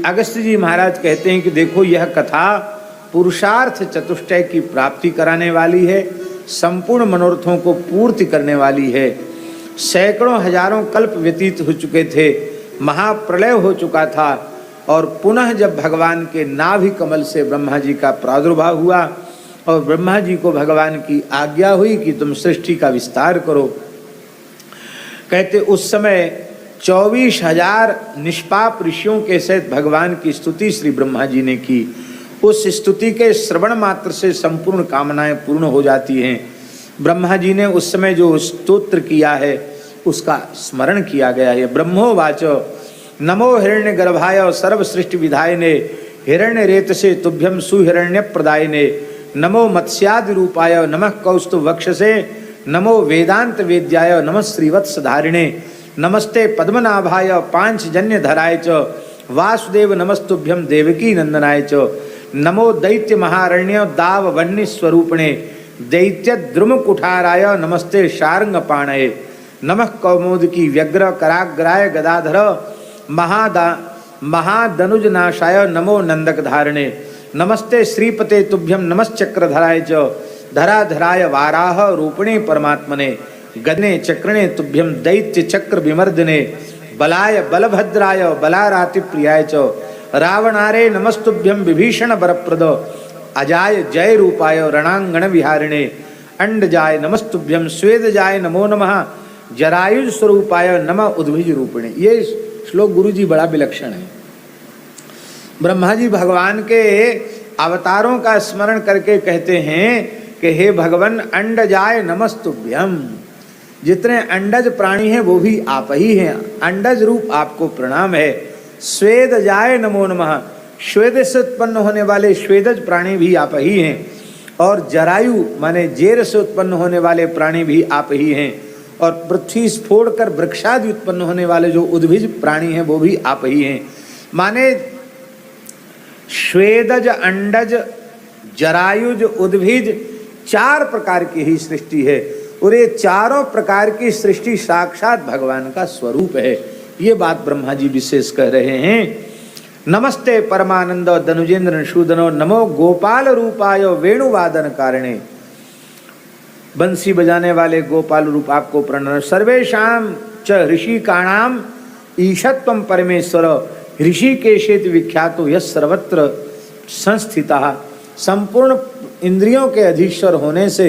अगस्त्य जी महाराज कहते हैं कि देखो यह कथा पुरुषार्थ चतुष्टय की प्राप्ति कराने वाली है, संपूर्ण मनोरथों को पूर्ति करने वाली है। सैकड़ों हजारों कल्प व्यतीत हो चुके थे, महाप्रलय हो चुका था और पुनः जब भगवान के नाभि कमल से ब्रह्मा जी का प्रादुर्भाव हुआ और ब्रह्मा जी को भगवान की आज्ञा हुई कि तुम सृष्टि का विस्तार करो, कहते उस समय 24,000 निष्पाप ऋषियों के सहित भगवान की स्तुति श्री ब्रह्मा जी ने की। उस स्तुति के श्रवण मात्र से संपूर्ण कामनाएं पूर्ण हो जाती हैं। ब्रह्मा जी ने उस समय जो स्तोत्र किया है उसका स्मरण किया गया है। ब्रह्मोवाचो नमो हिरण्य गर्भाय सर्व सृष्टि विधायने हिरण्य रेत से तुभ्यम सुहिरण्य प्रदायने नमो मत्स्यादि रूपाय नमः कौस्तुभ वक्षसे नमो वेदांत वेद्याय नमः श्रीवत्स धारिणे नमस्ते पद्मनाभाय पांचजन्य धराय च वासुदेव नमस्तुभ्यम देवकी नंदनाय च नमो दैत्य महारण्य दाव वन्य स्वरूपणे दैत्य द्रुम कुठाराय नमस्ते शार्ंग पाणये नमः कौमुदकी व्यग्र कराग्राय गदाधर महादनुजनाशाय नमो नंदक धारणे नमस्ते श्रीपते तुभ्यम नमश्चक्रधराय च धराधराय वाराह रूपणे परमात्मने गदने चक्रणे तुभ्यम दैत्य चक्र विमर्दने बलाय बलभद्राय बलाराति प्रियाय च रावणारे नमस्तुभ्यम विभीषण वरप्रद अजाय जय रूपाय रणांगण विहारिणे अंडजाय नमस्तुभ्यम स्वेदजाय नमो नमः जरायुज स्वरूपाय नमः उद्भिज रूपिणे। ये श्लोक गुरुजी बड़ा विलक्षण है। ब्रह्मा जी भगवान के अवतारों का स्मरण करके कहते हैं कि हे भगवान अंडजाय नमस्तुभ्यम, जितने अंडज प्राणी हैं वो भी आप ही हैं, अंडज रूप आपको प्रणाम है। स्वेदजाय नमो नमः, श्वेद से उत्पन्न होने वाले श्वेदज प्राणी भी आप ही हैं और जरायु माने जेर से उत्पन्न होने वाले प्राणी भी आप ही हैं और पृथ्वी स्फोड़ कर वृक्षादि उत्पन्न होने वाले जो उद्भिज प्राणी हैं वो भी आप ही हैं। माने श्वेदज अंडज जरायुज उद्भिज 4 प्रकार की ही सृष्टि है और ये चारों प्रकार की सृष्टि साक्षात भगवान का स्वरूप है। ये बात ब्रह्मा जी विशेष कह रहे हैं। नमस्ते परमानंद धनुजेंद्र शूदनो नमो गोपाल रूपाय वेणुवादन कारिणे, बंसी बजाने वाले गोपाल रूप आपको प्रणव। सर्वेशाम च ऋषिकाणाम ईशत्वम परमेश्वर ऋषिकेशेति विख्यातो यः सर्वत्र संस्थितः, संपूर्ण इंद्रियों के अधीश्वर होने से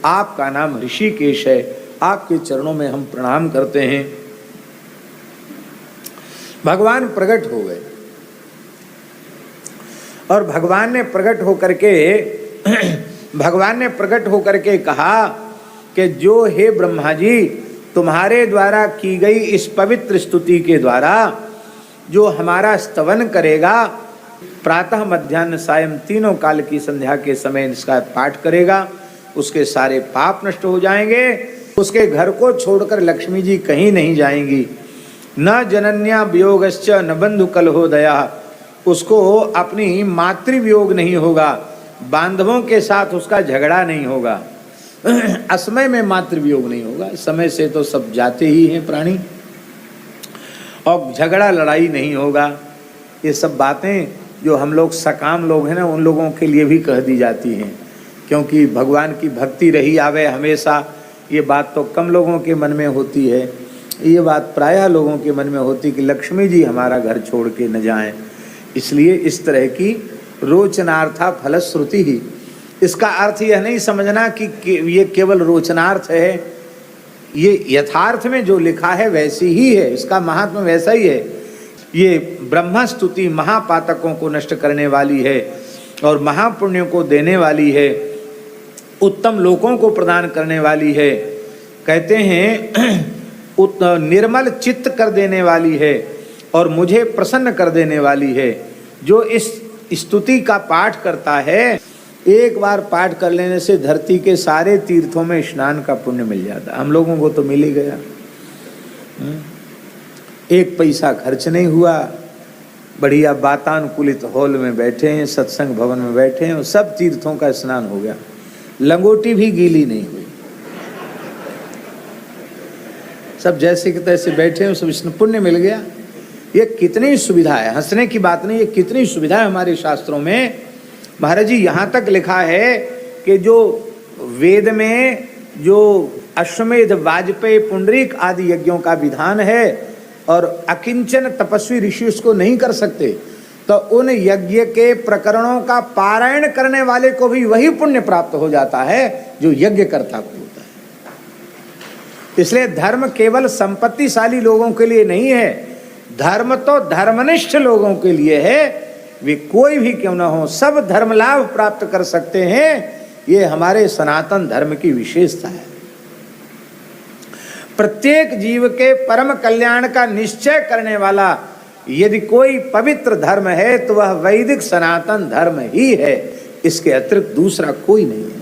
आपका नाम ऋषिकेश है। आपके चरणों में हम प्रणाम करते हैं। भगवान प्रकट हो गए और भगवान ने प्रकट होकर के कहा कि जो हे ब्रह्मा जी, तुम्हारे द्वारा की गई इस पवित्र स्तुति के द्वारा जो हमारा स्तवन करेगा, प्रातः मध्याह्न सायं तीनों काल की संध्या के समय इसका पाठ करेगा, उसके सारे पाप नष्ट हो जाएंगे। उसके घर को छोड़कर लक्ष्मी जी कहीं नहीं जाएंगी। न जनन्या वियोगश्च न बंधु कलहोदया, उसको अपनी मातृ वियोग नहीं होगा, बांधवों के साथ उसका झगड़ा नहीं होगा। असमय में मातृ वियोग नहीं होगा, समय से तो सब जाते ही हैं प्राणी, और झगड़ा लड़ाई नहीं होगा। ये सब बातें जो हम लोग सकाम लोग हैं ना, उन लोगों के लिए भी कह दी जाती हैं, क्योंकि भगवान की भक्ति रही आवे हमेशा। ये बात तो कम लोगों के मन में होती है, ये बात प्रायः लोगों के मन में होती कि लक्ष्मी जी हमारा घर छोड़ के न जाएं। इसलिए इस तरह की रोचनार्था फलश्रुति ही, इसका अर्थ यह नहीं समझना कि ये केवल रोचनार्थ है, ये यथार्थ में जो लिखा है वैसी ही है, इसका महात्मा वैसा ही है। ये ब्रह्म स्तुति महापातकों को नष्ट करने वाली है और महापुण्यों को देने वाली है, उत्तम लोकों को प्रदान करने वाली है। कहते हैं निर्मल चित्त कर देने वाली है और मुझे प्रसन्न कर देने वाली है। जो इस स्तुति का पाठ करता है, एक बार पाठ कर लेने से धरती के सारे तीर्थों में स्नान का पुण्य मिल जाता है। हम लोगों को तो मिल ही गया, एक पैसा खर्च नहीं हुआ, बढ़िया वातानुकूलित हॉल में बैठे हैं, सत्संग भवन में बैठे हैं और सब तीर्थों का स्नान हो गया, लंगोटी भी गीली नहीं हुई, सब जैसे कि तैसे बैठे हैं, सब इसमें पुण्य मिल गया। ये कितनी सुविधा है, हंसने की बात नहीं, ये कितनी सुविधा है हमारे शास्त्रों में। महाराज जी यहाँ तक लिखा है कि जो वेद में जो अश्वमेध वाजपेयी पुंडरीक आदि यज्ञों का विधान है और अकिंचन तपस्वी ऋषि उसको नहीं कर सकते, तो उन यज्ञ के प्रकरणों का पारायण करने वाले को भी वही पुण्य प्राप्त हो जाता है जो यज्ञ करता को होता है। इसलिए धर्म केवल संपत्तिशाली लोगों के लिए नहीं है, धर्म तो धर्मनिष्ठ लोगों के लिए है। वे कोई भी क्यों न हो, सब धर्म लाभ प्राप्त कर सकते हैं। ये हमारे सनातन धर्म की विशेषता है। प्रत्येक जीव के परम कल्याण का निश्चय करने वाला यदि कोई पवित्र धर्म है तो वह वैदिक सनातन धर्म ही है, इसके अतिरिक्त दूसरा कोई नहीं है।